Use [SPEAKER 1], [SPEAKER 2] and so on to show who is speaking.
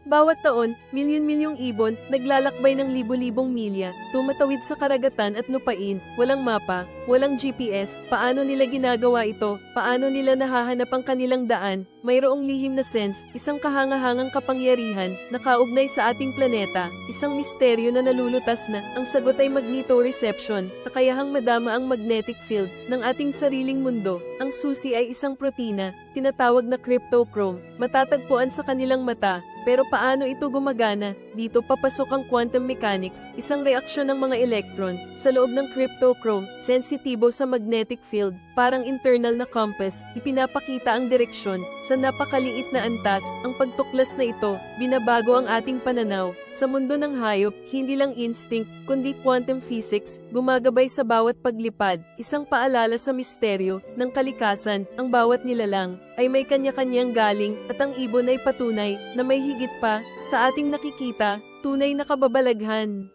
[SPEAKER 1] Bawat taon, milyon-milyong ibon, naglalakbay ng libo-libong milya, tumatawid sa karagatan at lupain, walang mapa, walang GPS, paano nila ginagawa ito, paano nila nahahanap ang kanilang daan, mayroong lihim na sense, isang kahangahangang kapangyarihan, nakaugnay sa ating planeta, isang misteryo na nalulutas na, ang sagot ay magnetoreception, kakayahang madama ang magnetic field ng ating sariling mundo, ang susi ay isang protina, tinatawag na cryptochrome, matatagpuan sa kanilang mata. Pero paano ito gumagana? Dito papasok ang quantum mechanics, isang reaksyon ng mga electron sa loob ng cryptochrome, sensitibo sa magnetic field, parang internal na compass, ipinapakita ang direksyon. Sa napakaliit na antas, ang pagtuklas na ito, binabago ang ating pananaw. Sa mundo ng hayop, hindi lang instinct, kundi quantum physics, gumagabay sa bawat paglipad, isang paalala sa misteryo ng kalikasan, ang bawat nilalang ay may kanya-kanyang galing at ang ibon ay patunay na may higit pa sa ating nakikita, tunay na kababalaghan.